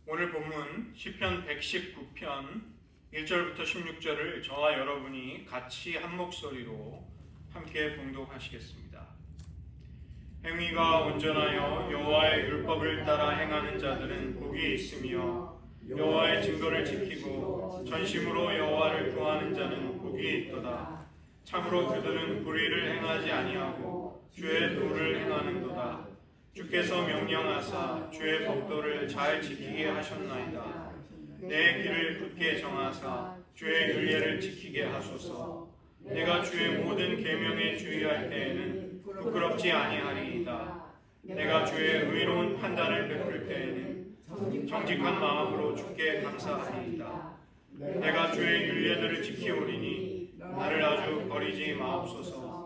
오늘 본문 시편 119편 1절부터 16절을 저와 여러분이 같이 한 목소리로 함께 봉독하시겠습니다. 행위가 온전하여 여호와의 율법을 따라 행하는 자들은 복이 있으며 여호와의 증거를 지키고 전심으로 여호와를 구하는 자는 복이 있도다. 참으로 그들은 불의를 행하지 아니하고 주의 도를 행하는도다. 주께서 명령하사 주의 법도를 잘 지키게 하셨나이다. 내 길을 굳게 정하사 주의 율례를 지키게 하소서. 내가 주의 모든 계명에 주의할 때에는 부끄럽지 아니하리이다. 내가 주의 의로운 판단을 베풀 때에는 정직한 마음으로 주께 감사하리이다. 내가 주의 율례들을 지키오리니 나를 아주 버리지 마옵소서.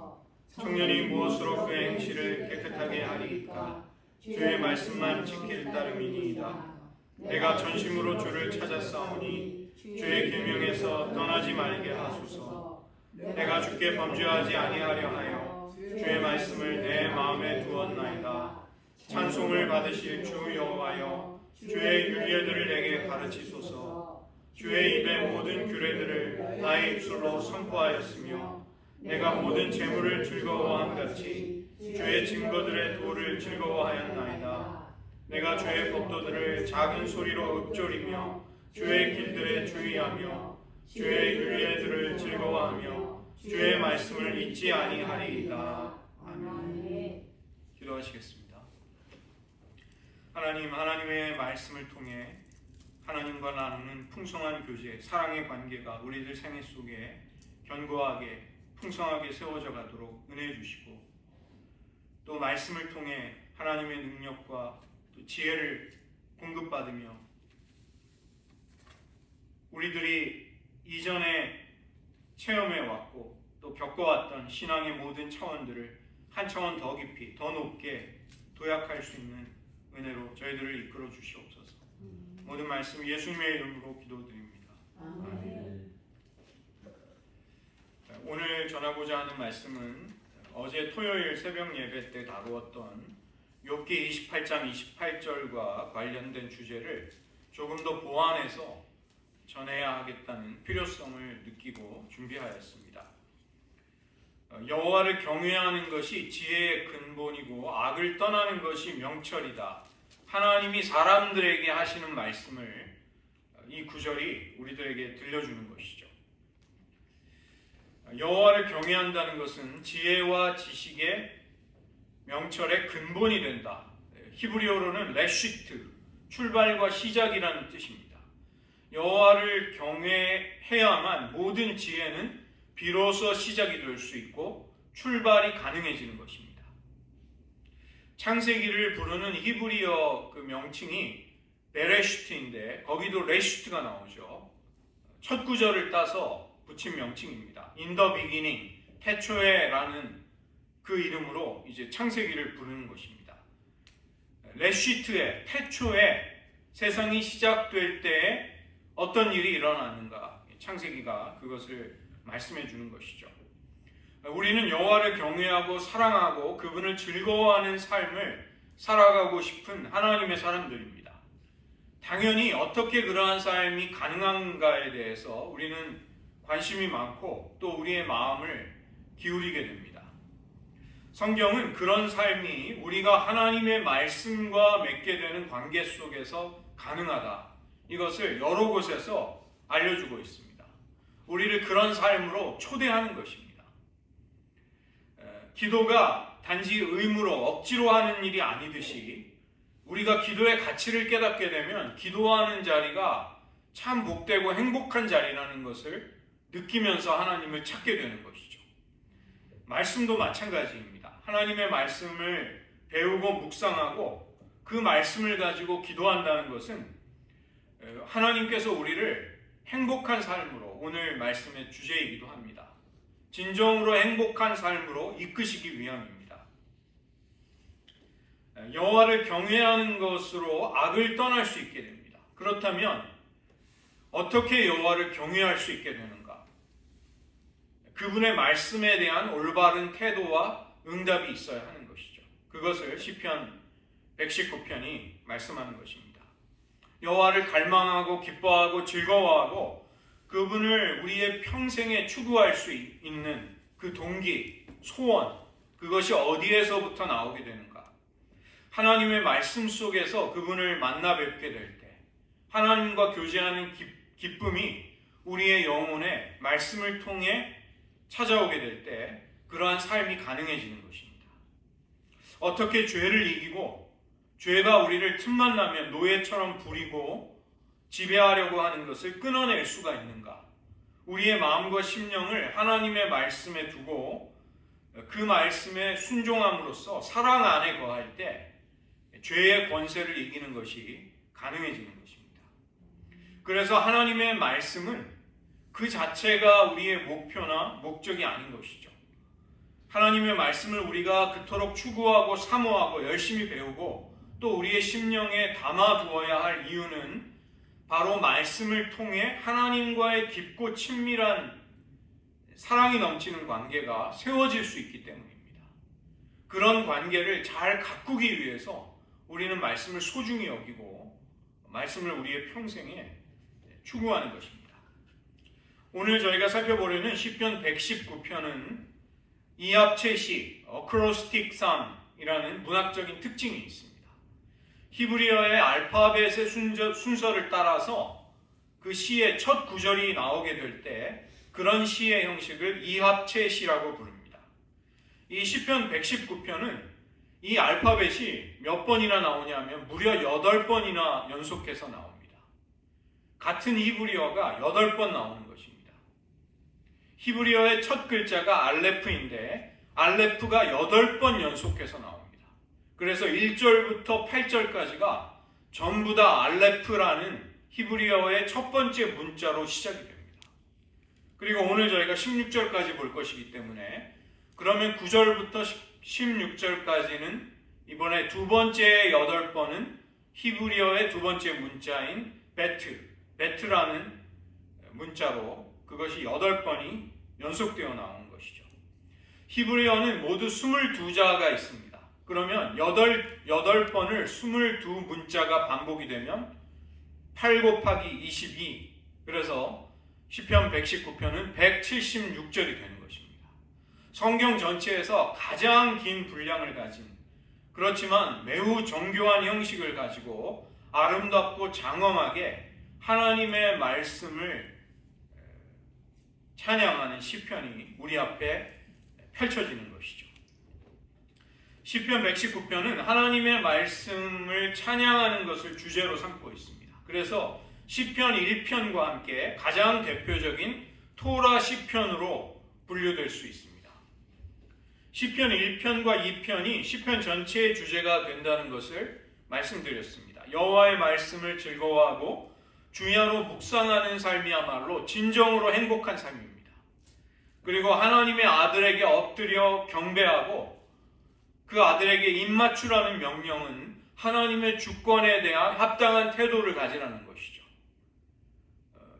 청년이 무엇으로 그 행실을 깨끗하게 하리이까? 주의 말씀만 지킬 따름이니이다. 내가 전심으로 주를 찾았사오니 주의 계명에서 떠나지 말게 하소서. 내가 주께 범죄하지 아니하려 하여 주의 말씀을 내 마음에 두었나이다. 찬송을 받으실 주 여호와여, 주의 율례들을 내게 가르치소서. 주의 입의 모든 규례들을 나의 입술로 선포하였으며 내가 모든 재물을 즐거워함 같이 주의 증거들의 도를 즐거워하였나이다. 내가 주의 법도들을 작은 소리로 읊조리며 주의 길들에 주의하며 주의 율례들을 즐거워하며 주의 말씀을 잊지 아니하리이다. 아멘. 기도하시겠습니다. 하나님, 하나님의 말씀을 통해 하나님과 나누는 풍성한 교제, 사랑의 관계가 우리들 생애 속에 견고하게 풍성하게 세워져 가도록 은혜 주시고, 또 말씀을 통해 하나님의 능력과 또 지혜를 공급받으며 우리들이 이전에 체험해 왔고 또 겪어왔던 신앙의 모든 차원들을 한 차원 더 깊이 더 높게 도약할 수 있는 은혜로 저희들을 이끌어 주시옵소서. 모든 말씀 예수님의 이름으로 기도드립니다. 아멘. 오늘 전하고자 하는 말씀은 어제 토요일 새벽 예배 때 다루었던 욥기 28장 28절과 관련된 주제를 조금 더 보완해서 전해야 하겠다는 필요성을 느끼고 준비하였습니다. 여호와를 경외하는 것이 지혜의 근본이고 악을 떠나는 것이 명철이다. 하나님이 사람들에게 하시는 말씀을 이 구절이 우리들에게 들려주는 것이죠. 여호와를 경외한다는 것은 지혜와 지식의 명철의 근본이 된다. 히브리어로는 레시트, 출발과 시작이라는 뜻입니다. 여호와를 경외해야만 모든 지혜는 비로소 시작이 될 수 있고 출발이 가능해지는 것입니다. 창세기를 부르는 히브리어 그 명칭이 베레시트인데 거기도 레시트가 나오죠. 첫 구절을 따서 붙인 명칭입니다. In the beginning, 태초에라는 그 이름으로 이제 창세기를 부르는 것입니다. 레시트에, 태초에 세상이 시작될 때에 어떤 일이 일어났는가, 창세기가 그것을 말씀해 주는 것이죠. 우리는 여호와를 경외하고 사랑하고 그분을 즐거워하는 삶을 살아가고 싶은 하나님의 사람들입니다. 당연히 어떻게 그러한 삶이 가능한가에 대해서 우리는 관심이 많고 또 우리의 마음을 기울이게 됩니다. 성경은 그런 삶이 우리가 하나님의 말씀과 맺게 되는 관계 속에서 가능하다, 이것을 여러 곳에서 알려주고 있습니다. 우리를 그런 삶으로 초대하는 것입니다. 기도가 단지 의무로 억지로 하는 일이 아니듯이 우리가 기도의 가치를 깨닫게 되면 기도하는 자리가 참 복되고 행복한 자리라는 것을 느끼면서 하나님을 찾게 되는 것이죠. 말씀도 마찬가지입니다. 하나님의 말씀을 배우고 묵상하고 그 말씀을 가지고 기도한다는 것은 하나님께서 우리를 행복한 삶으로, 오늘 말씀의 주제이기도 합니다, 진정으로 행복한 삶으로 이끄시기 위함입니다. 여호와를 경외하는 것으로 악을 떠날 수 있게 됩니다. 그렇다면 어떻게 여호와를 경외할 수 있게 되는가? 그분의 말씀에 대한 올바른 태도와 응답이 있어야 하는 것이죠. 그것을 시편 119편이 말씀하는 것입니다. 여호와를 갈망하고 기뻐하고 즐거워하고 그분을 우리의 평생에 추구할 수 있는 그 동기, 소원, 그것이 어디에서부터 나오게 되는가? 하나님의 말씀 속에서 그분을 만나 뵙게 될 때, 하나님과 교제하는 기쁨이 우리의 영혼에 말씀을 통해 찾아오게 될 때 그러한 삶이 가능해지는 것입니다. 어떻게 죄를 이기고 죄가 우리를 틈만 나면 노예처럼 부리고 지배하려고 하는 것을 끊어낼 수가 있는가? 우리의 마음과 심령을 하나님의 말씀에 두고 그 말씀에 순종함으로써 사랑 안에 거할 때 죄의 권세를 이기는 것이 가능해지는 것입니다. 그래서 하나님의 말씀은 그 자체가 우리의 목표나 목적이 아닌 것이죠. 하나님의 말씀을 우리가 그토록 추구하고 사모하고 열심히 배우고 또 우리의 심령에 담아두어야 할 이유는 바로 말씀을 통해 하나님과의 깊고 친밀한 사랑이 넘치는 관계가 세워질 수 있기 때문입니다. 그런 관계를 잘 가꾸기 위해서 우리는 말씀을 소중히 여기고 말씀을 우리의 평생에 추구하는 것입니다. 오늘 저희가 살펴보려는 시편 119편은 이합체 시, 어크로스틱 삶이라는 문학적인 특징이 있습니다. 히브리어의 알파벳의 순서를 따라서 그 시의 첫 구절이 나오게 될 때 그런 시의 형식을 이합체 시라고 부릅니다. 이 시편 119편은 이 알파벳이 몇 번이나 나오냐면 무려 8번이나 연속해서 나옵니다. 같은 히브리어가 8번 나오는 것입니다. 히브리어의 첫 글자가 알레프인데 알레프가 8번 연속해서 나옵니다. 그래서 1절부터 8절까지가 전부 다 알레프라는 히브리어의 첫 번째 문자로 시작이 됩니다. 그리고 오늘 저희가 16절까지 볼 것이기 때문에 그러면 9절부터 16절까지는 이번에 두 번째 8번은 히브리어의 두 번째 문자인 베트라는 문자로 그것이 8번이 연속되어 나오는 것이죠. 히브리어는 모두 22자가 있습니다. 그러면 8번을 22문자가 반복이 되면 8 곱하기 22, 그래서 시편 119편은 176절이 되는 것입니다. 성경 전체에서 가장 긴 분량을 가진, 그렇지만 매우 정교한 형식을 가지고 아름답고 장엄하게 하나님의 말씀을 찬양하는 시편이 우리 앞에 펼쳐지는 것이죠. 시편 119편은 하나님의 말씀을 찬양하는 것을 주제로 삼고 있습니다. 그래서 시편 1편과 함께 가장 대표적인 토라 시편으로 분류될 수 있습니다. 시편 1편과 2편이 시편 전체의 주제가 된다는 것을 말씀드렸습니다. 여호와의 말씀을 즐거워하고 주야로 묵상하는 삶이야말로 진정으로 행복한 삶입니다. 그리고 하나님의 아들에게 엎드려 경배하고 그 아들에게 입맞추라는 명령은 하나님의 주권에 대한 합당한 태도를 가지라는 것이죠.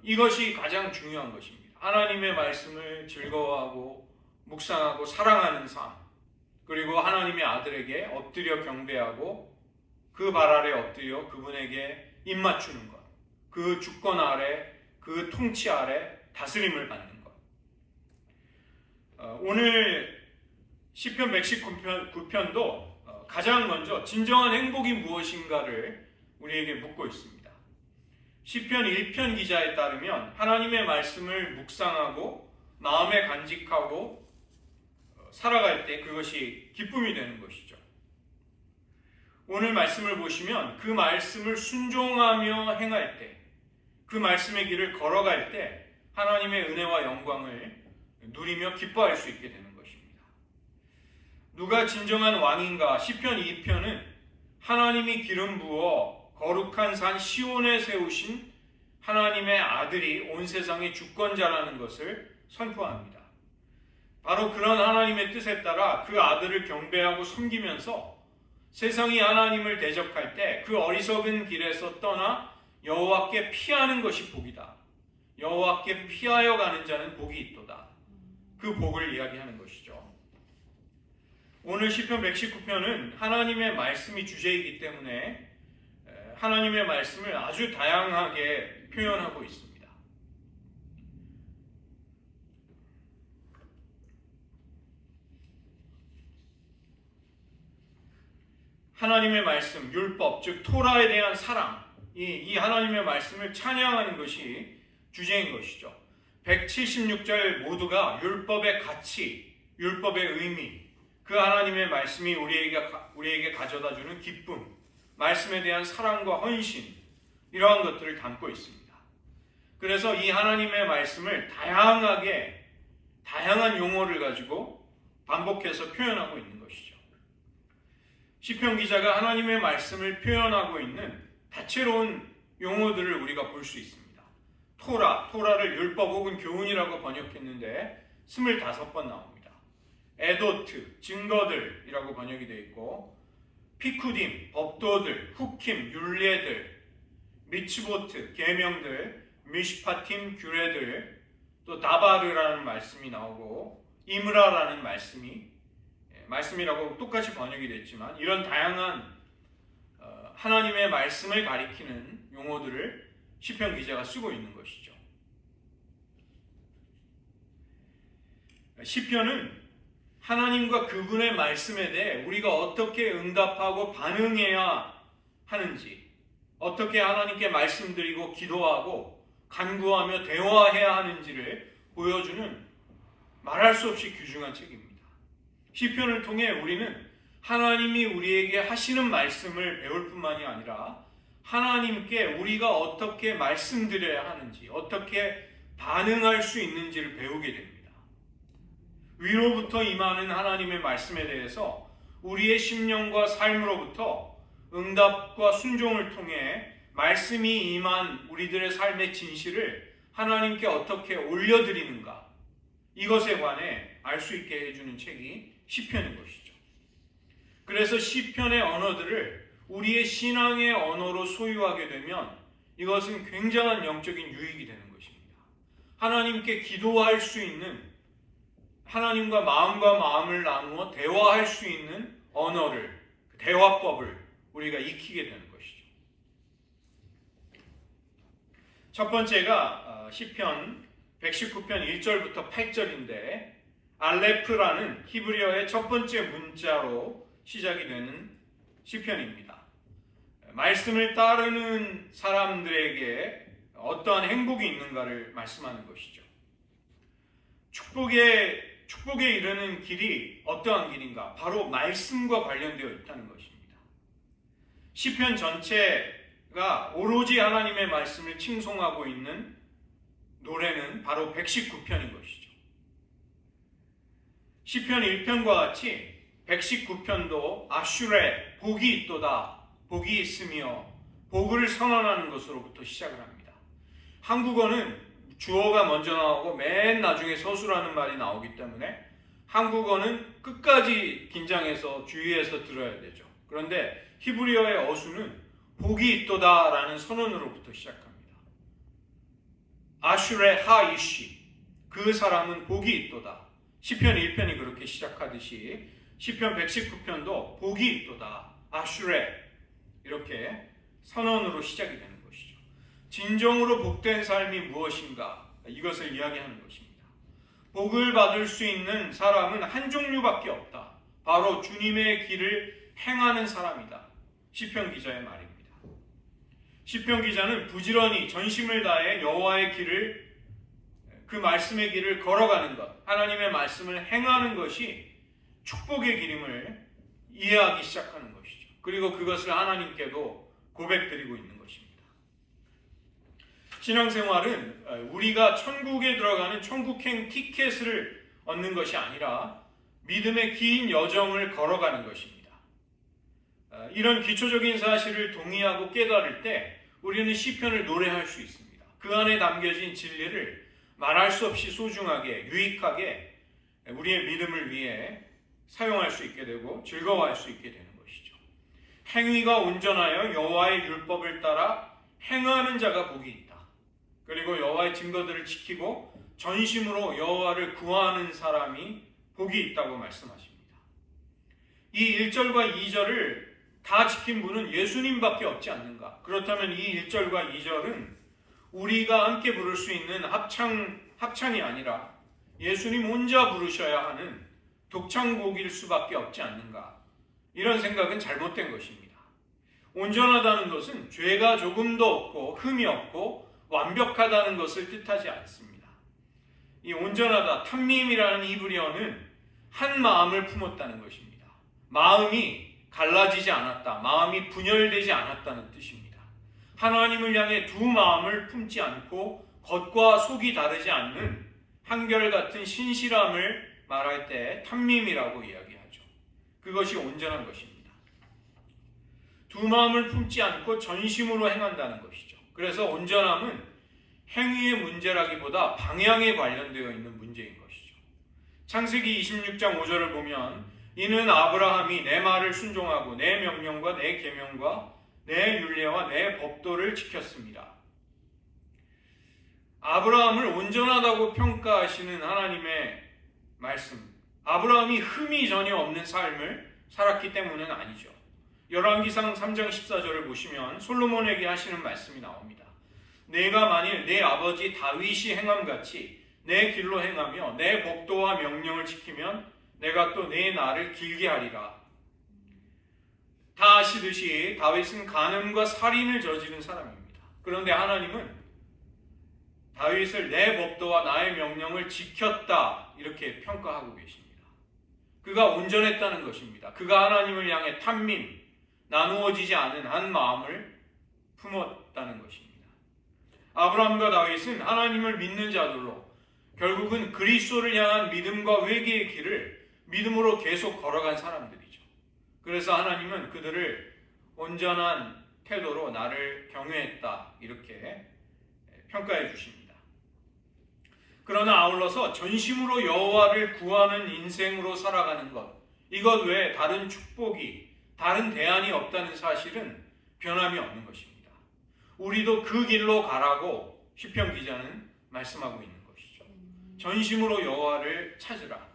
이것이 가장 중요한 것입니다. 하나님의 말씀을 즐거워하고 묵상하고 사랑하는 삶, 그리고 하나님의 아들에게 엎드려 경배하고 그 발 아래 엎드려 그분에게 입맞추는 것, 그 주권 아래, 그 통치 아래 다스림을 받는 것. 오늘 시편 119편도 가장 먼저 진정한 행복이 무엇인가를 우리에게 묻고 있습니다. 시편 1편 기자에 따르면 하나님의 말씀을 묵상하고 마음에 간직하고 살아갈 때 그것이 기쁨이 되는 것이죠. 오늘 말씀을 보시면 그 말씀을 순종하며 행할 때, 그 말씀의 길을 걸어갈 때 하나님의 은혜와 영광을 누리며 기뻐할 수 있게 되는 것입니다. 누가 진정한 왕인가? 시편 2편은 하나님이 기름 부어 거룩한 산 시온에 세우신 하나님의 아들이 온 세상의 주권자라는 것을 선포합니다. 바로 그런 하나님의 뜻에 따라 그 아들을 경배하고 섬기면서 세상이 하나님을 대적할 때 그 어리석은 길에서 떠나 여호와께 피하는 것이 복이다. 여호와께 피하여 가는 자는 복이 있도다. 그 복을 이야기하는 것이죠. 오늘 시편 119편은 하나님의 말씀이 주제이기 때문에 하나님의 말씀을 아주 다양하게 표현하고 있습니다. 하나님의 말씀, 율법, 즉 토라에 대한 사랑, 이 하나님의 말씀을 찬양하는 것이 주제인 것이죠. 176절 모두가 율법의 가치, 율법의 의미, 그 하나님의 말씀이 우리에게 가져다주는 기쁨, 말씀에 대한 사랑과 헌신, 이러한 것들을 담고 있습니다. 그래서 이 하나님의 말씀을 다양한 용어를 가지고 반복해서 표현하고 있는 것이죠. 시편 기자가 하나님의 말씀을 표현하고 있는 다채로운 용어들을 우리가 볼 수 있습니다. 토라를 율법 혹은 교훈이라고 번역했는데 25번 나옵니다. 에도트, 증거들이라고 번역이 되어 있고, 피쿠딤, 법도들, 후킴, 율례들, 미츠보트, 계명들, 미시파팀, 규례들, 또 다바르라는 말씀이 나오고 이므라라는 말씀이라고 똑같이 번역이 됐지만, 이런 다양한 하나님의 말씀을 가리키는 용어들을 시편 기자가 쓰고 있는 것이죠. 시편은 하나님과 그분의 말씀에 대해 우리가 어떻게 응답하고 반응해야 하는지, 어떻게 하나님께 말씀드리고 기도하고 간구하며 대화해야 하는지를 보여주는 말할 수 없이 귀중한 책입니다. 시편을 통해 우리는 하나님이 우리에게 하시는 말씀을 배울 뿐만이 아니라 하나님께 우리가 어떻게 말씀드려야 하는지, 어떻게 반응할 수 있는지를 배우게 됩니다. 위로부터 임하는 하나님의 말씀에 대해서 우리의 심령과 삶으로부터 응답과 순종을 통해 말씀이 임한 우리들의 삶의 진실을 하나님께 어떻게 올려드리는가, 이것에 관해 알 수 있게 해주는 책이 시편인 것이죠. 그래서 시편의 언어들을 우리의 신앙의 언어로 소유하게 되면 이것은 굉장한 영적인 유익이 되는 것입니다. 하나님께 기도할 수 있는, 하나님과 마음을 나누어 대화할 수 있는 언어를, 대화법을 우리가 익히게 되는 것이죠. 첫 번째가 시편 119편 1절부터 8절인데, 알레프라는 히브리어의 첫 번째 문자로 시작이 되는 시편입니다. 말씀을 따르는 사람들에게 어떠한 행복이 있는가를 말씀하는 것이죠. 축복에 이르는 길이 어떠한 길인가? 바로 말씀과 관련되어 있다는 것입니다. 시편 전체가 오로지 하나님의 말씀을 칭송하고 있는 노래는 바로 119편인 것이죠. 시편 1편과 같이 119편도 아슈레, 복이 있도다, 복이 있으며 복을 선언하는 것으로부터 시작을 합니다. 한국어는 주어가 먼저 나오고 맨 나중에 서술하는 말이 나오기 때문에 한국어는 끝까지 긴장해서 주의해서 들어야 되죠. 그런데 히브리어의 어수는 복이 있도다라는 선언으로부터 시작합니다. 아슈레 하이시, 그 사람은 복이 있도다. 시편 1편이 그렇게 시작하듯이 시편 119편도 복이 있도다, 아슈레, 이렇게 선언으로 시작이 되는 것이죠. 진정으로 복된 삶이 무엇인가, 이것을 이야기하는 것입니다. 복을 받을 수 있는 사람은 한 종류밖에 없다. 바로 주님의 길을 행하는 사람이다. 시편 기자의 말입니다. 시편 기자는 부지런히 전심을 다해 여호와의 길을, 그 말씀의 길을 걸어가는 것, 하나님의 말씀을 행하는 것이 축복의 길임을 이해하기 시작하는 것이죠. 그리고 그것을 하나님께도 고백드리고 있는 것입니다. 신앙생활은 우리가 천국에 들어가는 천국행 티켓을 얻는 것이 아니라 믿음의 긴 여정을 걸어가는 것입니다. 이런 기초적인 사실을 동의하고 깨달을 때 우리는 시편을 노래할 수 있습니다. 그 안에 담겨진 진리를 말할 수 없이 소중하게, 유익하게 우리의 믿음을 위해 사용할 수 있게 되고 즐거워할 수 있게 되는 것이죠. 행위가 온전하여 여호와의 율법을 따라 행하는 자가 복이 있다. 그리고 여호와의 증거들을 지키고 전심으로 여호와를 구하는 사람이 복이 있다고 말씀하십니다. 이 1절과 2절을 다 지킨 분은 예수님밖에 없지 않는가? 그렇다면 이 1절과 2절은 우리가 함께 부를 수 있는 합창이 아니라 예수님 혼자 부르셔야 하는 독창곡일 수밖에 없지 않는가? 이런 생각은 잘못된 것입니다. 온전하다는 것은 죄가 조금도 없고 흠이 없고 완벽하다는 것을 뜻하지 않습니다. 이 온전하다, 탐밈이라는 이브리어는 한 마음을 품었다는 것입니다. 마음이 갈라지지 않았다, 마음이 분열되지 않았다는 뜻입니다. 하나님을 향해 두 마음을 품지 않고 겉과 속이 다르지 않는 한결같은 신실함을 말할 때 탐밈이라고 이야기하죠. 그것이 온전한 것입니다. 두 마음을 품지 않고 전심으로 행한다는 것이죠. 그래서 온전함은 행위의 문제라기보다 방향에 관련되어 있는 문제인 것이죠. 창세기 26장 5절을 보면 이는 아브라함이 내 말을 순종하고 내 명령과 내 계명과 내 율례와 내 법도를 지켰습니다. 아브라함을 온전하다고 평가하시는 하나님의 말씀, 아브라함이 흠이 전혀 없는 삶을 살았기 때문은 아니죠. 열왕기상 3장 14절을 보시면 솔로몬에게 하시는 말씀이 나옵니다. 내가 만일 내 아버지 다윗이 행함같이 내 길로 행하며 내 법도와 명령을 지키면 내가 또 내 날을 길게 하리라. 다 아시듯이 다윗은 간음과 살인을 저지른 사람입니다. 그런데 하나님은 다윗을 내 법도와 나의 명령을 지켰다 이렇게 평가하고 계십니다. 그가 온전했다는 것입니다. 그가 하나님을 향해 탐민, 나누어지지 않은 한 마음을 품었다는 것입니다. 아브라함과 다윗은 하나님을 믿는 자들로 결국은 그리스도를 향한 믿음과 회개의 길을 믿음으로 계속 걸어간 사람들이죠. 그래서 하나님은 그들을 온전한 태도로 나를 경외했다 이렇게 평가해 주십니다. 그러나 아울러서 전심으로 여호와를 구하는 인생으로 살아가는 것, 이것 외에 다른 축복이, 다른 대안이 없다는 사실은 변함이 없는 것입니다. 우리도 그 길로 가라고 시편 기자는 말씀하고 있는 것이죠. 전심으로 여호와를 찾으라.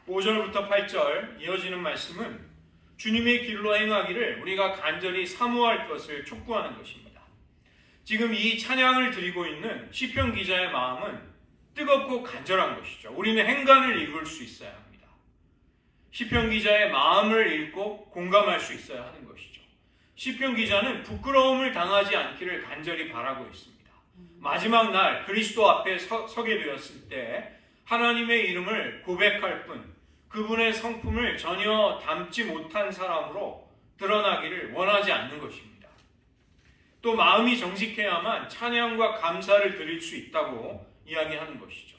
5절부터 8절 이어지는 말씀은 주님의 길로 행하기를 우리가 간절히 사모할 것을 촉구하는 것입니다. 지금 이 찬양을 드리고 있는 시편 기자의 마음은 뜨겁고 간절한 것이죠. 우리는 행간을 읽을 수 있어야 합니다. 시편 기자의 마음을 읽고 공감할 수 있어야 하는 것이죠. 시편 기자는 부끄러움을 당하지 않기를 간절히 바라고 있습니다. 마지막 날 그리스도 앞에 서게 되었을 때 하나님의 이름을 고백할 뿐 그분의 성품을 전혀 담지 못한 사람으로 드러나기를 원하지 않는 것입니다. 또 마음이 정직해야만 찬양과 감사를 드릴 수 있다고 이야기하는 것이죠.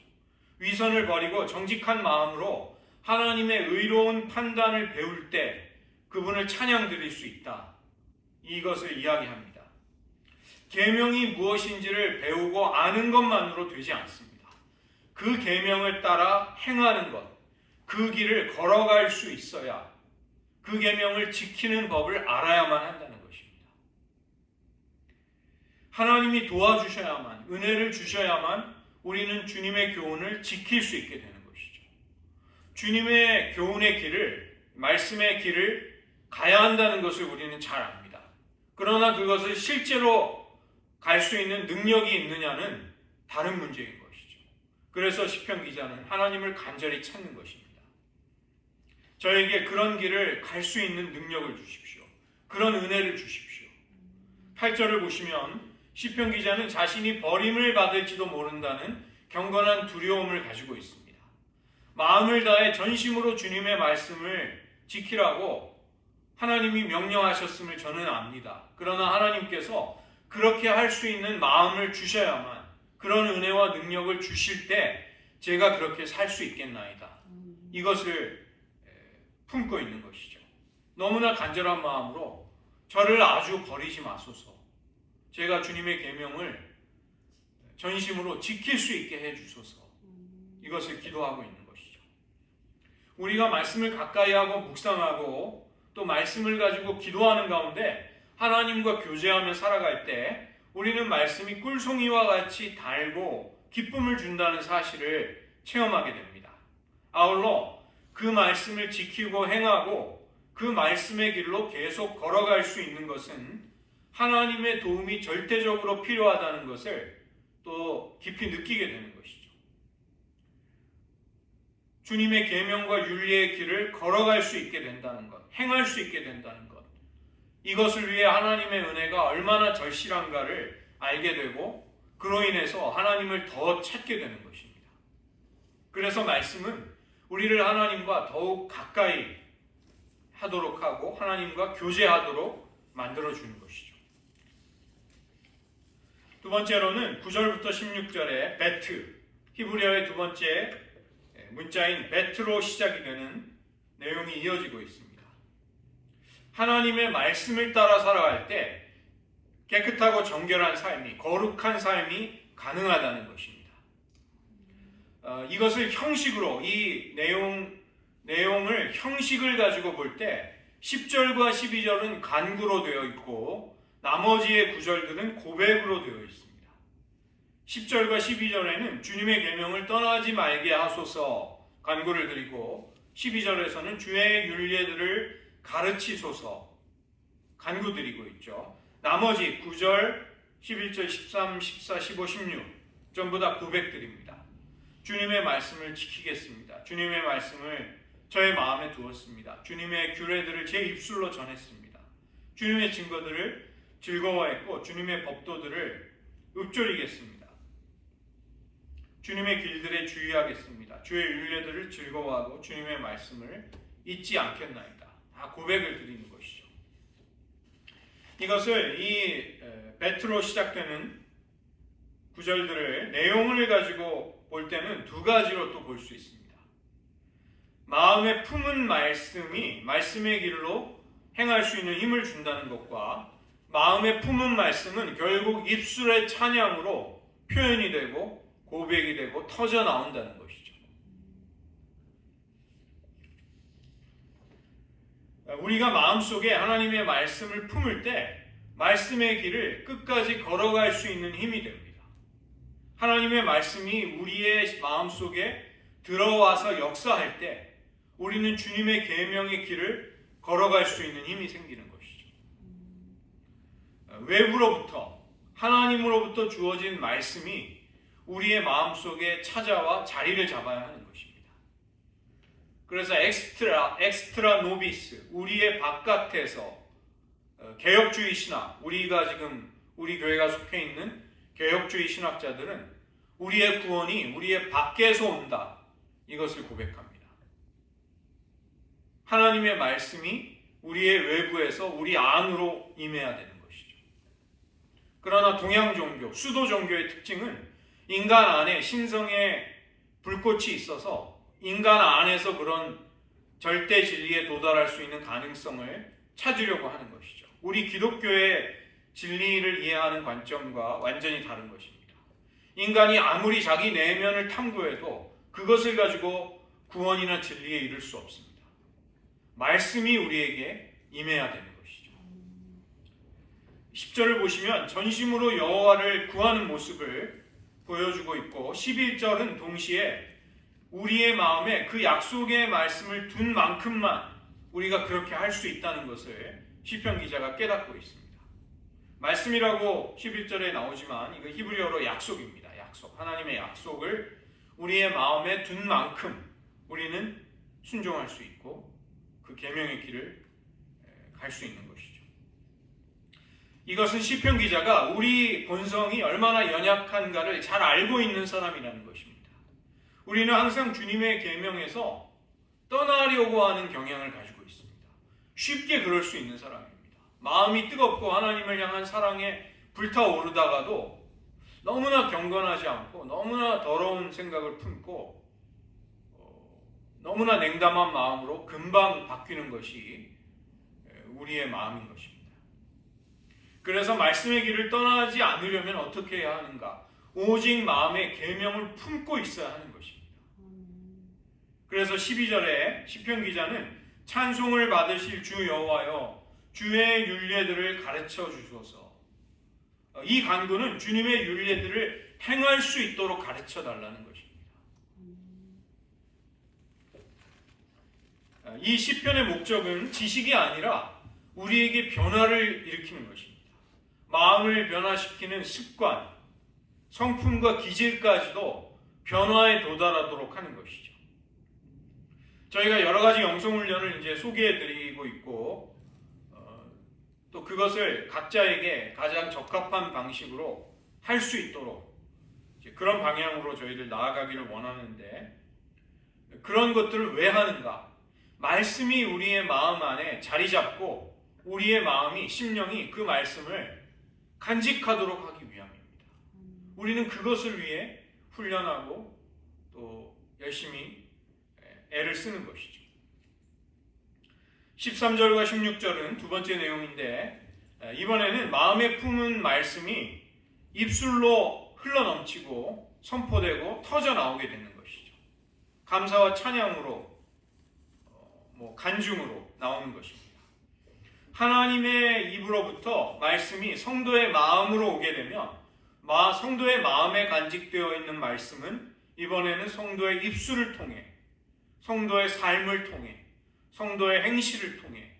위선을 버리고 정직한 마음으로 하나님의 의로운 판단을 배울 때 그분을 찬양 드릴 수 있다. 이것을 이야기합니다. 계명이 무엇인지를 배우고 아는 것만으로 되지 않습니다. 그 계명을 따라 행하는 것, 그 길을 걸어갈 수 있어야 그 계명을 지키는 법을 알아야만 한다는 것입니다. 하나님이 도와주셔야만, 은혜를 주셔야만 우리는 주님의 교훈을 지킬 수 있게 되는 것이죠. 주님의 교훈의 길을, 말씀의 길을 가야 한다는 것을 우리는 잘 압니다. 그러나 그것을 실제로 갈 수 있는 능력이 있느냐는 다른 문제인 것이죠. 그래서 시편 기자는 하나님을 간절히 찾는 것입니다. 저에게 그런 길을 갈 수 있는 능력을 주십시오. 그런 은혜를 주십시오. 8절을 보시면 시편 기자는 자신이 버림을 받을지도 모른다는 경건한 두려움을 가지고 있습니다. 마음을 다해 전심으로 주님의 말씀을 지키라고 하나님이 명령하셨음을 저는 압니다. 그러나 하나님께서 그렇게 할 수 있는 마음을 주셔야만, 그런 은혜와 능력을 주실 때 제가 그렇게 살 수 있겠나이다. 이것을 품고 있는 것이죠. 너무나 간절한 마음으로 저를 아주 버리지 마소서. 제가 주님의 계명을 전심으로 지킬 수 있게 해주소서. 이것을 기도하고 있는 것이죠. 우리가 말씀을 가까이 하고 묵상하고 또 말씀을 가지고 기도하는 가운데 하나님과 교제하며 살아갈 때 우리는 말씀이 꿀송이와 같이 달고 기쁨을 준다는 사실을 체험하게 됩니다. 아울러 그 말씀을 지키고 행하고 그 말씀의 길로 계속 걸어갈 수 있는 것은 하나님의 도움이 절대적으로 필요하다는 것을 또 깊이 느끼게 되는 것이죠. 주님의 계명과 윤리의 길을 걸어갈 수 있게 된다는 것, 행할 수 있게 된다는 것, 이것을 위해 하나님의 은혜가 얼마나 절실한가를 알게 되고 그로 인해서 하나님을 더 찾게 되는 것입니다. 그래서 말씀은 우리를 하나님과 더욱 가까이 하도록 하고 하나님과 교제하도록 만들어주는 것이죠. 두 번째로는 9절부터 16절에 베트, 히브리어의 두 번째 문자인 베트로 시작이 되는 내용이 이어지고 있습니다. 하나님의 말씀을 따라 살아갈 때 깨끗하고 정결한 삶이, 거룩한 삶이 가능하다는 것입니다. 이것을 형식으로, 이 내용을 형식을 가지고 볼 때 10절과 12절은 간구로 되어 있고 나머지의 구절들은 고백으로 되어 있습니다. 10절과 12절에는 주님의 계명을 떠나지 말게 하소서 간구를 드리고 12절에서는 주의 율례들을 가르치소서 간구드리고 있죠. 나머지 9절, 11절, 13, 14, 15, 16 전부 다 고백드립니다. 주님의 말씀을 지키겠습니다. 주님의 말씀을 저의 마음에 두었습니다. 주님의 규례들을 제 입술로 전했습니다. 주님의 증거들을 즐거워했고 주님의 법도들을 읊조리겠습니다. 주님의 길들에 주의하겠습니다. 주의 율례들을 즐거워하고 주님의 말씀을 잊지 않겠나이다. 다 고백을 드리는 것이죠. 이것을 이 베트로 시작되는 구절들을 내용을 가지고 볼 때는 두 가지로 또 볼 수 있습니다. 마음에 품은 말씀이 말씀의 길로 행할 수 있는 힘을 준다는 것과 마음에 품은 말씀은 결국 입술의 찬양으로 표현이 되고 고백이 되고 터져 나온다는 것이죠. 우리가 마음속에 하나님의 말씀을 품을 때 말씀의 길을 끝까지 걸어갈 수 있는 힘이 됩니다. 하나님의 말씀이 우리의 마음속에 들어와서 역사할 때 우리는 주님의 계명의 길을 걸어갈 수 있는 힘이 생기는 것이죠. 외부로부터 하나님으로부터 주어진 말씀이 우리의 마음속에 찾아와 자리를 잡아야 하는 것입니다. 그래서 엑스트라 노비스, 우리의 바깥에서 개혁주의 신학, 우리가 지금 우리 교회가 속해 있는 개혁주의 신학자들은 우리의 구원이 우리의 밖에서 온다, 이것을 고백합니다. 하나님의 말씀이 우리의 외부에서 우리 안으로 임해야 되는 것이죠. 그러나 동양 종교, 수도 종교의 특징은 인간 안에 신성의 불꽃이 있어서 인간 안에서 그런 절대 진리에 도달할 수 있는 가능성을 찾으려고 하는 것이죠. 우리 기독교의 진리를 이해하는 관점과 완전히 다른 것입니다. 인간이 아무리 자기 내면을 탐구해도 그것을 가지고 구원이나 진리에 이를 수 없습니다. 말씀이 우리에게 임해야 되는 것이죠. 10절을 보시면 전심으로 여호와를 구하는 모습을 보여주고 있고 11절은 동시에 우리의 마음에 그 약속의 말씀을 둔 만큼만 우리가 그렇게 할 수 있다는 것을 시편 기자가 깨닫고 있습니다. 말씀이라고 11절에 나오지만 이거 히브리어로 약속입니다. 약속. 하나님의 약속을 우리의 마음에 둔 만큼 우리는 순종할 수 있고 그 계명의 길을 갈 수 있는 것이죠. 이것은 시편 기자가 우리 본성이 얼마나 연약한가를 잘 알고 있는 사람이라는 것입니다. 우리는 항상 주님의 계명에서 떠나려고 하는 경향을 가지고 있습니다. 쉽게 그럴 수 있는 사람입니다. 마음이 뜨겁고 하나님을 향한 사랑에 불타오르다가도 너무나 경건하지 않고 너무나 더러운 생각을 품고 너무나 냉담한 마음으로 금방 바뀌는 것이 우리의 마음인 것입니다. 그래서 말씀의 길을 떠나지 않으려면 어떻게 해야 하는가? 오직 마음의 계명을 품고 있어야 하는 것입니다. 그래서 12절에 시편 기자는 찬송을 받으실 주 여호와여 주의 율례들을 가르쳐 주소서. 이 간구는 주님의 율례들을 행할 수 있도록 가르쳐 달라는 것입니다. 이 시편의 목적은 지식이 아니라 우리에게 변화를 일으키는 것입니다. 마음을 변화시키는 습관, 성품과 기질까지도 변화에 도달하도록 하는 것이죠. 저희가 여러 가지 영성훈련을 이제 소개해드리고 있고, 또 그것을 각자에게 가장 적합한 방식으로 할 수 있도록 그런 방향으로 저희들 나아가기를 원하는데, 그런 것들을 왜 하는가? 말씀이 우리의 마음 안에 자리 잡고 우리의 마음이, 심령이 그 말씀을 간직하도록 하기 위함입니다. 우리는 그것을 위해 훈련하고 또 열심히 애를 쓰는 것이죠. 13절과 16절은 두 번째 내용인데, 이번에는 마음에 품은 말씀이 입술로 흘러넘치고 선포되고 터져 나오게 되는 것이죠. 감사와 찬양으로, 간증으로 나오는 것입니다. 하나님의 입으로부터 말씀이 성도의 마음으로 오게 되면, 성도의 마음에 간직되어 있는 말씀은 이번에는 성도의 입술을 통해, 성도의 삶을 통해, 성도의 행실을 통해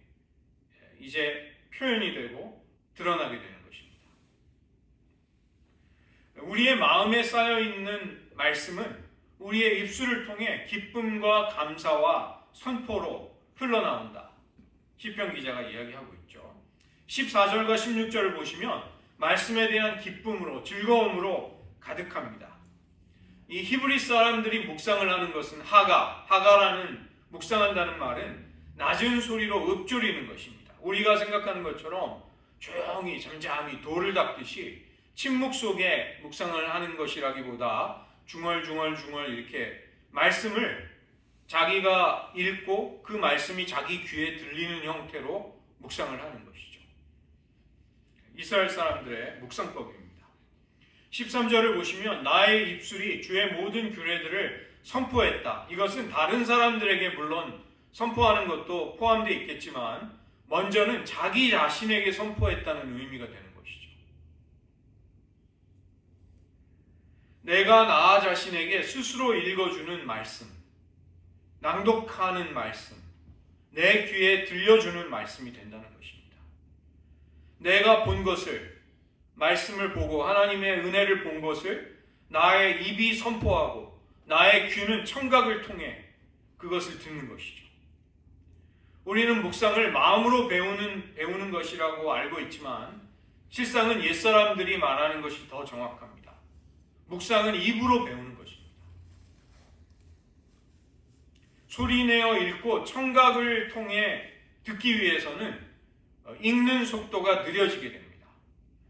이제 표현이 되고 드러나게 되는 것입니다. 우리의 마음에 쌓여 있는 말씀은 우리의 입술을 통해 기쁨과 감사와 선포로 흘러나온다. 시편 기자가 이야기하고 있죠. 14절과 16절을 보시면 말씀에 대한 기쁨으로, 즐거움으로 가득합니다. 이 히브리 사람들이 묵상을 하는 것은 하가라는 묵상한다는 말은 낮은 소리로 읊조리는 것입니다. 우리가 생각하는 것처럼 조용히 잠잠히 돌을 닦듯이 침묵 속에 묵상을 하는 것이라기보다 중얼중얼 이렇게 말씀을 자기가 읽고 그 말씀이 자기 귀에 들리는 형태로 묵상을 하는 것이죠. 이스라엘 사람들의 묵상법입니다. 13절을 보시면 나의 입술이 주의 모든 규례들을 선포했다. 이것은 다른 사람들에게 물론 선포하는 것도 포함되어 있겠지만 먼저는 자기 자신에게 선포했다는 의미가 되는 것이죠. 내가 나 자신에게 스스로 읽어주는 말씀, 낭독하는 말씀, 내 귀에 들려주는 말씀이 된다는 것입니다. 내가 본 것을, 말씀을 보고 하나님의 은혜를 본 것을 나의 입이 선포하고 나의 귀는 청각을 통해 그것을 듣는 것이죠. 우리는 묵상을 마음으로 배우는 것이라고 알고 있지만 실상은 옛사람들이 말하는 것이 더 정확합니다. 묵상은 입으로 배우는 것입니다. 소리내어 읽고 청각을 통해 듣기 위해서는 읽는 속도가 느려지게 됩니다.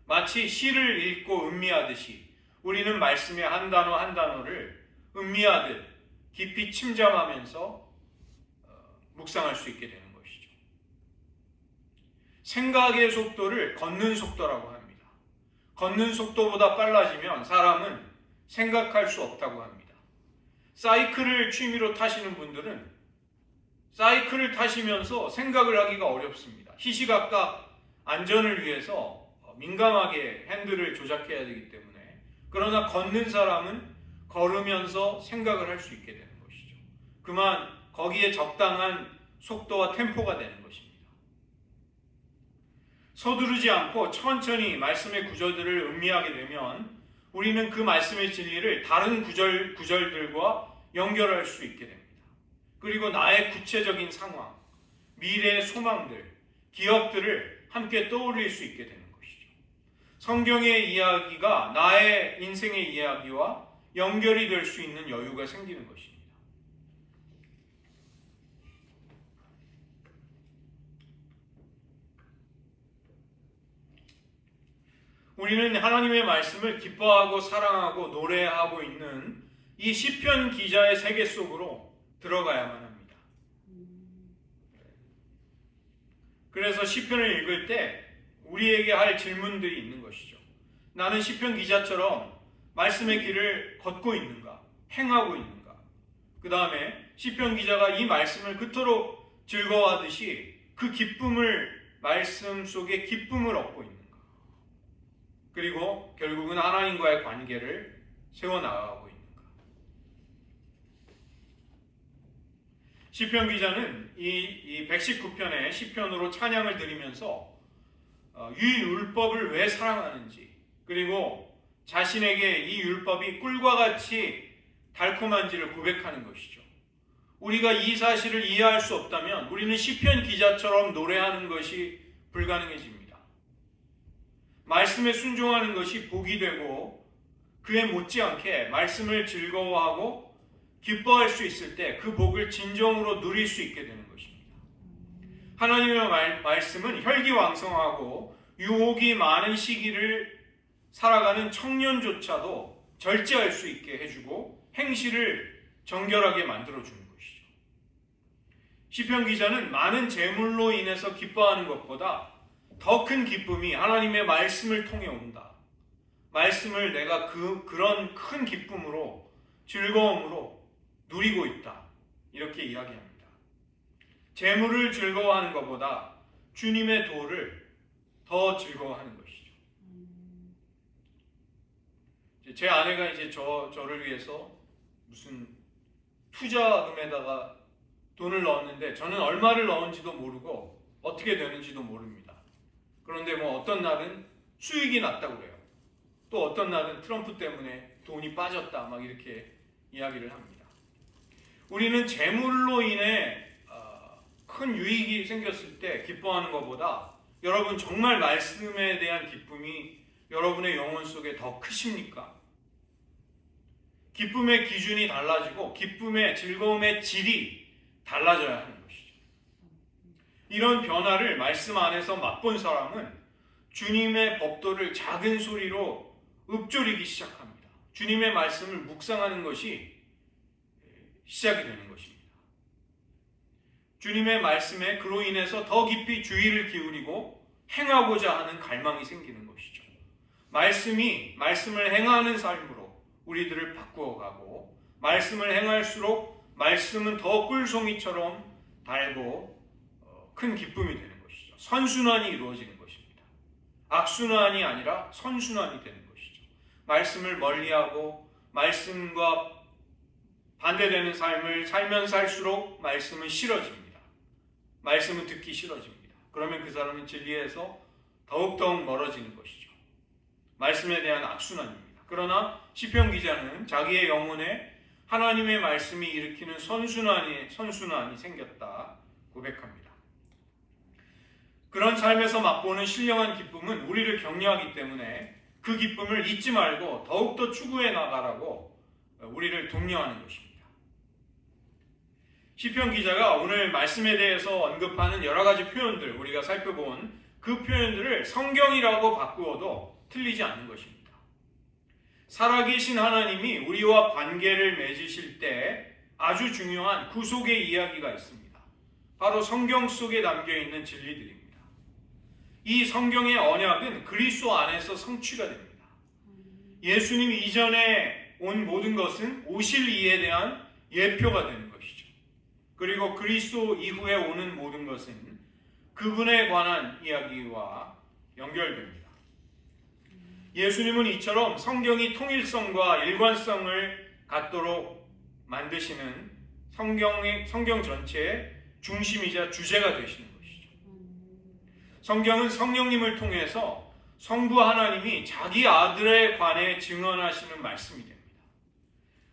마치 시를 읽고 음미하듯이 우리는 말씀의 한 단어 한 단어를 음미하듯 깊이 침잠하면서 묵상할 수 있게 되는 것이죠. 생각의 속도를 걷는 속도라고 합니다. 걷는 속도보다 빨라지면 사람은 생각할 수 없다고 합니다. 사이클을 취미로 타시는 분들은 사이클을 타시면서 생각을 하기가 어렵습니다. 시시각각 안전을 위해서 민감하게 핸들을 조작해야 되기 때문에, 그러나 걷는 사람은 걸으면서 생각을 할 수 있게 되는 것이죠. 그만 거기에 적당한 속도와 템포가 되는 것입니다. 서두르지 않고 천천히 말씀의 구절들을 음미하게 되면 우리는 그 말씀의 진리를 다른 구절들과 연결할 수 있게 됩니다. 그리고 나의 구체적인 상황, 미래의 소망들, 기억들을 함께 떠올릴 수 있게 되는 것이죠. 성경의 이야기가 나의 인생의 이야기와 연결이 될 수 있는 여유가 생기는 것입니다. 우리는 하나님의 말씀을 기뻐하고 사랑하고 노래하고 있는 이 시편 기자의 세계 속으로 들어가야만 합니다. 그래서 시편을 읽을 때 우리에게 할 질문들이 있는 것이죠. 나는 시편 기자처럼 말씀의 길을 걷고 있는가? 행하고 있는가? 그 다음에 시편 기자가 이 말씀을 그토록 즐거워하듯이 그 기쁨을, 말씀 속에 기쁨을 얻고 있는가? 그리고 결국은 하나님과의 관계를 세워나가고 있는가? 시편 기자는 이 119편의 시편으로 찬양을 드리면서 이 율법을 왜 사랑하는지, 그리고 자신에게 이 율법이 꿀과 같이 달콤한지를 고백하는 것이죠. 우리가 이 사실을 이해할 수 없다면 우리는 시편 기자처럼 노래하는 것이 불가능해집니다. 말씀에 순종하는 것이 복이 되고, 그에 못지않게 말씀을 즐거워하고 기뻐할 수 있을 때 그 복을 진정으로 누릴 수 있게 되는 것입니다. 하나님의 말씀은 혈기왕성하고 유혹이 많은 시기를 살아가는 청년조차도 절제할 수 있게 해주고 행실을 정결하게 만들어주는 것이죠. 시편 기자는 많은 재물로 인해서 기뻐하는 것보다 더 큰 기쁨이 하나님의 말씀을 통해 온다. 말씀을 내가 그런 큰 기쁨으로, 즐거움으로 누리고 있다. 이렇게 이야기합니다. 재물을 즐거워하는 것보다 주님의 도를 더 즐거워하는 것이죠. 제 아내가 이제 저를 위해서 무슨 투자금에다가 돈을 넣었는데 저는 얼마를 넣은지도 모르고 어떻게 되는지도 모릅니다. 그런데 어떤 날은 수익이 났다고 그래요. 또 어떤 날은 트럼프 때문에 돈이 빠졌다 막 이렇게 이야기를 합니다. 우리는 재물로 인해 큰 유익이 생겼을 때 기뻐하는 것보다 여러분 정말 말씀에 대한 기쁨이 여러분의 영혼 속에 더 크십니까? 기쁨의 기준이 달라지고 기쁨의 즐거움의 질이 달라져야 하는 것이죠. 이런 변화를 말씀 안에서 맛본 사람은 주님의 법도를 작은 소리로 읊조리기 시작합니다. 주님의 말씀을 묵상하는 것이 시작이 되는 것입니다. 주님의 말씀에 그로 인해서 더 깊이 주의를 기울이고 행하고자 하는 갈망이 생기는 것이죠. 말씀을 행하는 삶으로 우리들을 바꾸어가고, 말씀을 행할수록 말씀은 더 꿀송이처럼 달고 큰 기쁨이 되는 것이죠. 선순환이 이루어지는 것입니다. 악순환이 아니라 선순환이 되는 것이죠. 말씀을 멀리하고 말씀과 반대되는 삶을 살면 살수록 말씀은 싫어집니다. 말씀은 듣기 싫어집니다. 그러면 그 사람은 진리에서 더욱더욱 멀어지는 것이죠. 말씀에 대한 악순환입니다. 그러나 시편 기자는 자기의 영혼에 하나님의 말씀이 일으키는 선순환이 생겼다 고백합니다. 그런 삶에서 맛보는 신령한 기쁨은 우리를 격려하기 때문에 그 기쁨을 잊지 말고 더욱더 추구해 나가라고 우리를 독려하는 것입니다. 시편 기자가 오늘 말씀에 대해서 언급하는 여러 가지 표현들, 우리가 살펴본 그 표현들을 성경이라고 바꾸어도 틀리지 않는 것입니다. 살아계신 하나님이 우리와 관계를 맺으실 때 아주 중요한 구속의 이야기가 있습니다. 바로 성경 속에 담겨있는 진리들입니다. 이 성경의 언약은 그리스도 안에서 성취가 됩니다. 예수님 이전에 온 모든 것은 오실 이에 대한 예표가 되는 것이죠. 그리고 그리스도 이후에 오는 모든 것은 그분에 관한 이야기와 연결됩니다. 예수님은 이처럼 성경이 통일성과 일관성을 갖도록 만드시는 성경 전체의 중심이자 주제가 되시는 것이죠. 성경은 성령님을 통해서 성부 하나님이 자기 아들에 관해 증언하시는 말씀이 됩니다.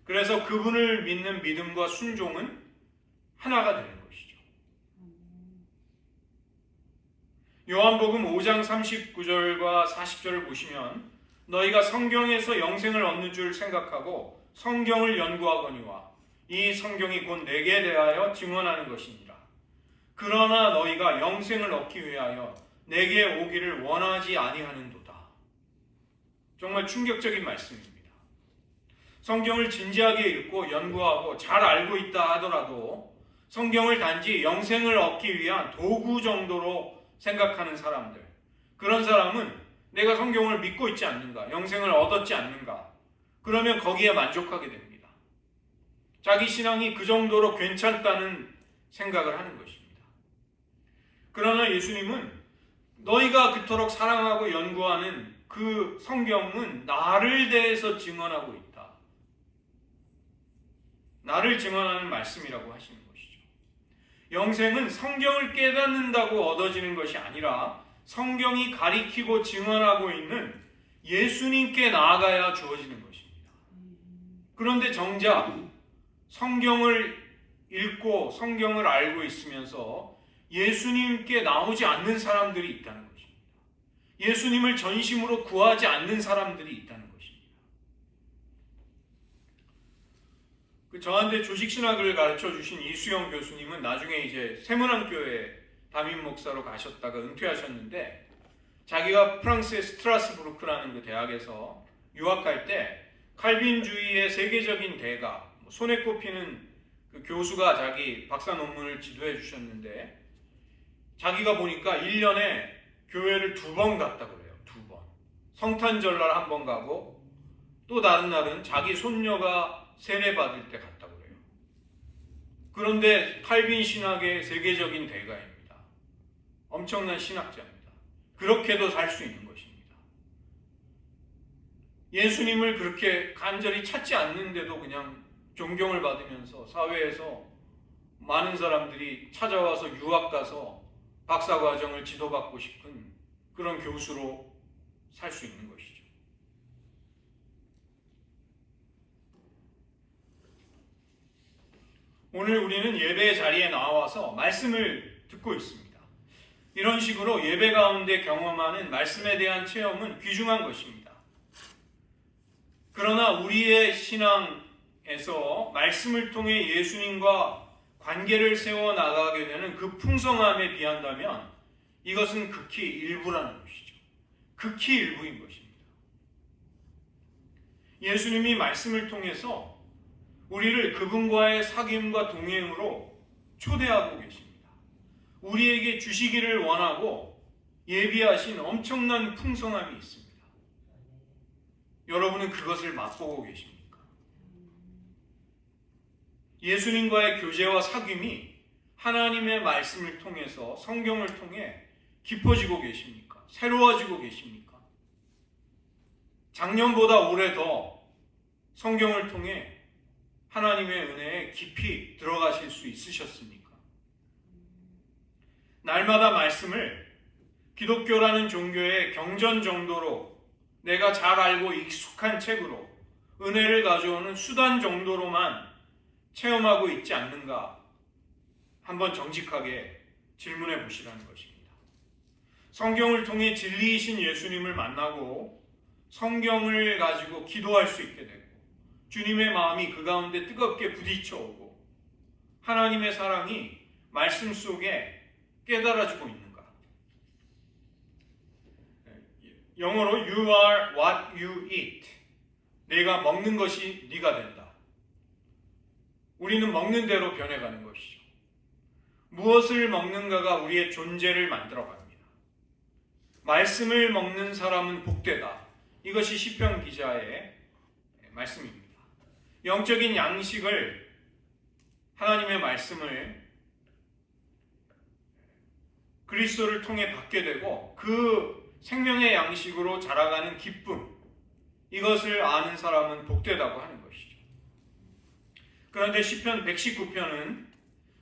그래서 그분을 믿는 믿음과 순종은 하나가 되는 것이죠. 요한복음 5장 39절과 40절을 보시면 너희가 성경에서 영생을 얻는 줄 생각하고 성경을 연구하거니와 이 성경이 곧 내게 대하여 증언하는 것이니라. 그러나 너희가 영생을 얻기 위하여 내게 오기를 원하지 아니하는도다. 정말 충격적인 말씀입니다. 성경을 진지하게 읽고 연구하고 잘 알고 있다 하더라도 성경을 단지 영생을 얻기 위한 도구 정도로 생각하는 사람들, 그런 사람은 내가 성경을 믿고 있지 않는가, 영생을 얻었지 않는가, 그러면 거기에 만족하게 됩니다. 자기 신앙이 그 정도로 괜찮다는 생각을 하는 것입니다. 그러나 예수님은 너희가 그토록 사랑하고 연구하는 그 성경은 나를 대해서 증언하고 있다. 나를 증언하는 말씀이라고 하시는 것이죠. 영생은 성경을 깨닫는다고 얻어지는 것이 아니라 성경이 가리키고 증언하고 있는 예수님께 나아가야 주어지는 것입니다. 그런데 정작 성경을 읽고 성경을 알고 있으면서 예수님께 나오지 않는 사람들이 있다는 것입니다. 예수님을 전심으로 구하지 않는 사람들이 있다는 것입니다. 저한테 조직신학을 가르쳐 주신 이수영 교수님은 나중에 이제 세문안교회 담임 목사로 가셨다가 은퇴하셨는데, 자기가 프랑스의 스트라스부르크라는 그 대학에서 유학할 때 칼빈주의의 세계적인 대가, 손에 꼽히는 그 교수가 자기 박사 논문을 지도해 주셨는데, 자기가 보니까 1년에 교회를 2번 갔다고 그래요. 2번. 성탄절날 1번 가고 또 다른 날은 자기 손녀가 세례 받을 때 갔다고 그래요. 그런데 칼빈 신학의 세계적인 대가입니다. 엄청난 신학자입니다. 그렇게도 살 수 있는 것입니다. 예수님을 그렇게 간절히 찾지 않는데도 그냥 존경을 받으면서 사회에서 많은 사람들이 찾아와서 유학 가서 박사과정을 지도받고 싶은 그런 교수로 살 수 있는 것이죠. 오늘 우리는 예배 자리에 나와서 말씀을 듣고 있습니다. 이런 식으로 예배 가운데 경험하는 말씀에 대한 체험은 귀중한 것입니다. 그러나 우리의 신앙에서 말씀을 통해 예수님과 관계를 세워나가게 되는 그 풍성함에 비한다면 이것은 극히 일부라는 것이죠. 극히 일부인 것입니다. 예수님이 말씀을 통해서 우리를 그분과의 사귐과 동행으로 초대하고 계십니다. 우리에게 주시기를 원하고 예비하신 엄청난 풍성함이 있습니다. 여러분은 그것을 맛보고 계십니까? 예수님과의 교제와 사귐이 하나님의 말씀을 통해서, 성경을 통해 깊어지고 계십니까? 새로워지고 계십니까? 작년보다 올해 더 성경을 통해 하나님의 은혜에 깊이 들어가실 수 있으셨습니까? 날마다 말씀을 기독교라는 종교의 경전 정도로, 내가 잘 알고 익숙한 책으로, 은혜를 가져오는 수단 정도로만 체험하고 있지 않는가? 한번 정직하게 질문해 보시라는 것입니다. 성경을 통해 진리이신 예수님을 만나고 성경을 가지고 기도할 수 있게 되고, 주님의 마음이 그 가운데 뜨겁게 부딪혀오고, 하나님의 사랑이 말씀 속에 깨달아지고 있는가? 영어로 You are what you eat. 내가 먹는 것이 네가 된다. 우리는 먹는 대로 변해가는 것이죠. 무엇을 먹는가가 우리의 존재를 만들어갑니다. 말씀을 먹는 사람은 복되다. 이것이 시편 기자의 말씀입니다. 영적인 양식을, 하나님의 말씀을 그리스도를 통해 받게 되고 그 생명의 양식으로 자라가는 기쁨, 이것을 아는 사람은 복되다고 하는 것이죠. 그런데 시편 119편은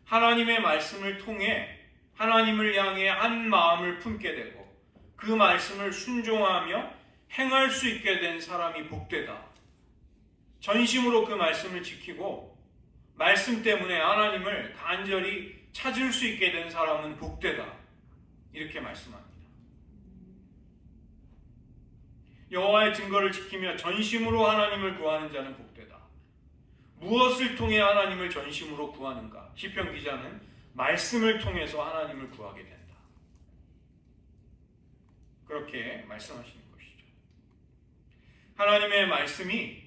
하나님의 말씀을 통해 하나님을 향해 한 마음을 품게 되고 그 말씀을 순종하며 행할 수 있게 된 사람이 복되다. 전심으로 그 말씀을 지키고 말씀 때문에 하나님을 간절히 찾을 수 있게 된 사람은 복되다. 이렇게 말씀합니다. 여호와의 증거를 지키며 전심으로 하나님을 구하는 자는 복되다. 무엇을 통해 하나님을 전심으로 구하는가? 시편 기자는 말씀을 통해서 하나님을 구하게 된다. 그렇게 말씀하시는 것이죠. 하나님의 말씀이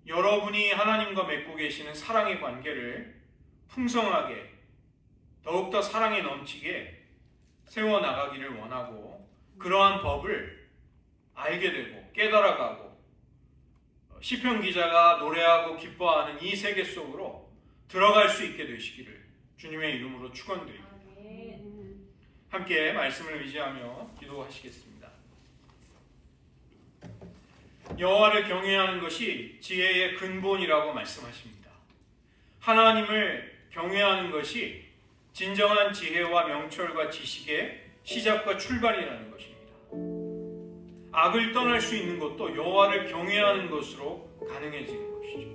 여러분이 하나님과 맺고 계시는 사랑의 관계를 풍성하게, 더욱더 사랑에 넘치게 세워나가기를 원하고, 그러한 법을 알게 되고 깨달아가고 시편 기자가 노래하고 기뻐하는 이 세계 속으로 들어갈 수 있게 되시기를 주님의 이름으로 축원드립니다. 함께 말씀을 의지하며 기도하시겠습니다. 여호와를 경외하는 것이 지혜의 근본이라고 말씀하십니다. 하나님을 경외하는 것이 진정한 지혜와 명철과 지식의 시작과 출발이라는 것입니다. 악을 떠날 수 있는 것도 여호와를 경외하는 것으로 가능해지는 것이죠.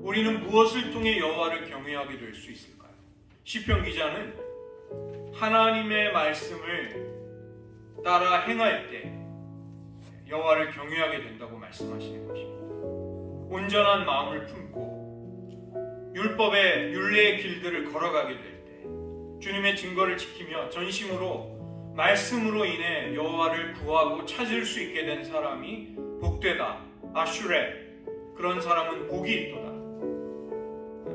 우리는 무엇을 통해 여호와를 경외하게 될 수 있을까요? 시편 기자는 하나님의 말씀을 따라 행할 때 여호와를 경외하게 된다고 말씀하시는 것입니다. 온전한 마음을 품고 율법의 율례의 길들을 걸어가게 될 때 주님의 증거를 지키며 전심으로 말씀으로 인해 여호와를 구하고 찾을 수 있게 된 사람이 복되다. 아슈레, 그런 사람은 복이 있도다.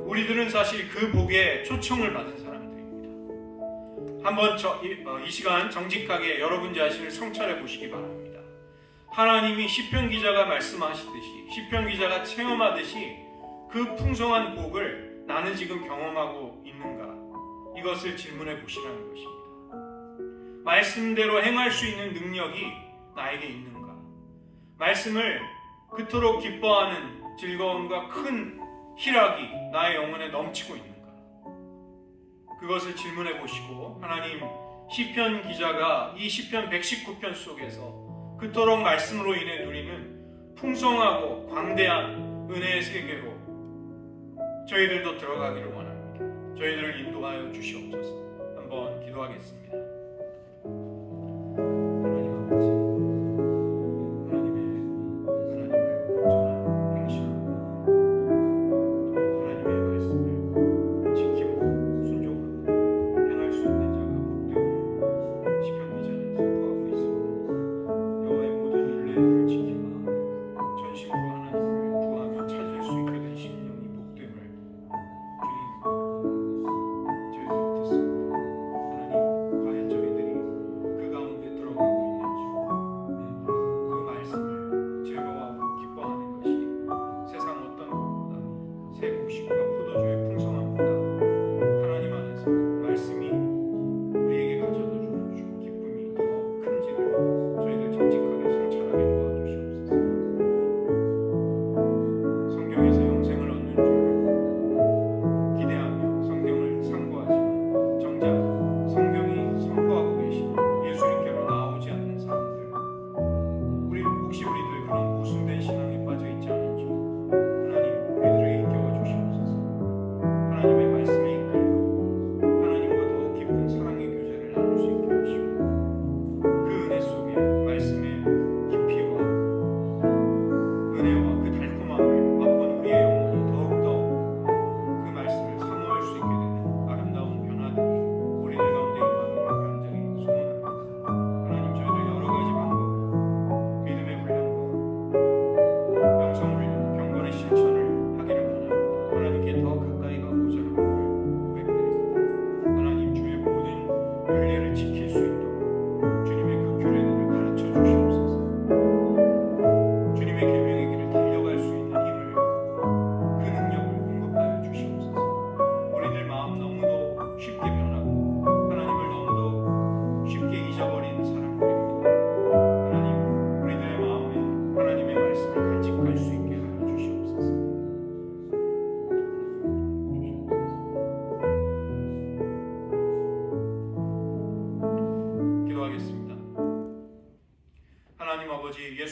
우리들은 사실 그 복에 초청을 받은 사람들입니다. 한번 이 시간 정직하게 여러분 자신을 성찰해 보시기 바랍니다. 하나님이 시편 기자가 말씀하시듯이, 시편 기자가 체험하듯이 그 풍성한 복을 나는 지금 경험하고 있는가? 이것을 질문해 보시라는 것입니다. 말씀대로 행할 수 있는 능력이 나에게 있는가? 말씀을 그토록 기뻐하는 즐거움과 큰 희락이 나의 영혼에 넘치고 있는가? 그것을 질문해 보시고, 하나님, 시편 기자가 이 시편 119편 속에서 그토록 말씀으로 인해 누리는 풍성하고 광대한 은혜의 세계로 저희들도 들어가기를 원합니다. 저희들을 인도하여 주시옵소서. 한번 기도하겠습니다.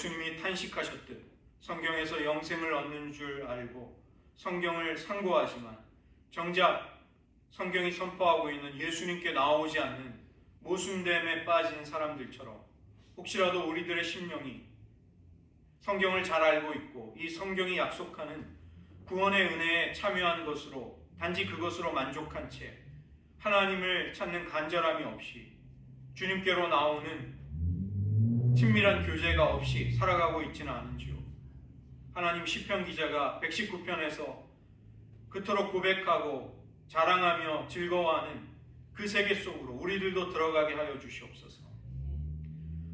예수님이 탄식하셨듯 성경에서 영생을 얻는 줄 알고 성경을 상고하지만 정작 성경이 선포하고 있는 예수님께 나오지 않는 모순됨에 빠진 사람들처럼 혹시라도 우리들의 심령이 성경을 잘 알고 있고 이 성경이 약속하는 구원의 은혜에 참여한 것으로 단지 그것으로 만족한 채 하나님을 찾는 간절함이 없이 주님께로 나오는 친밀한 교제가 없이 살아가고 있지는 않은지요. 하나님, 시편 기자가 119편에서 그토록 고백하고 자랑하며 즐거워하는 그 세계 속으로 우리들도 들어가게 하여 주시옵소서.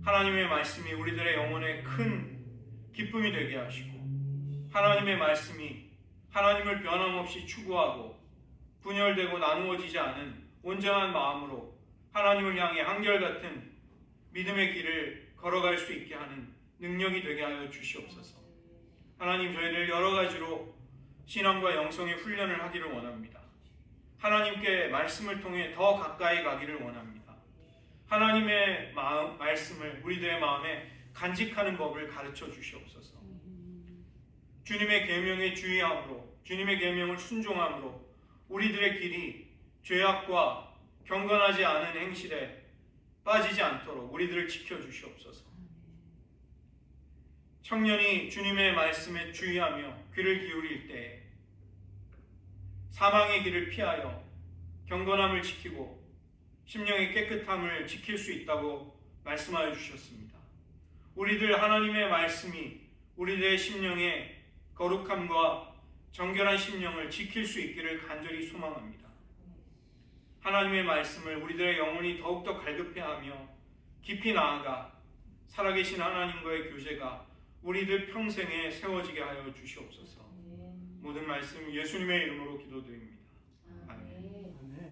하나님의 말씀이 우리들의 영혼에 큰 기쁨이 되게 하시고 하나님의 말씀이 하나님을 변함없이 추구하고 분열되고 나누어지지 않은 온전한 마음으로 하나님을 향해 한결같은 믿음의 길을 걸어갈 수 있게 하는 능력이 되게 하여 주시옵소서. 하나님, 저희들 여러 가지로 신앙과 영성의 훈련을 하기를 원합니다. 하나님께 말씀을 통해 더 가까이 가기를 원합니다. 하나님의 말씀을 우리들의 마음에 간직하는 법을 가르쳐 주시옵소서. 주님의 계명에 주의함으로, 주님의 계명을 순종함으로 우리들의 길이 죄악과 경건하지 않은 행실에 빠지지 않도록 우리들을 지켜주시옵소서. 청년이 주님의 말씀에 주의하며 귀를 기울일 때에 사망의 길을 피하여 경건함을 지키고 심령의 깨끗함을 지킬 수 있다고 말씀하여 주셨습니다. 우리들 하나님의 말씀이 우리들의 심령의 거룩함과 정결한 심령을 지킬 수 있기를 간절히 소망합니다. 하나님의 말씀을 우리들의 영혼이 더욱더 갈급해하며 깊이 나아가 살아계신 하나님과의 교제가 우리들 평생에 세워지게 하여 주시옵소서. 모든 말씀 예수님의 이름으로 기도드립니다.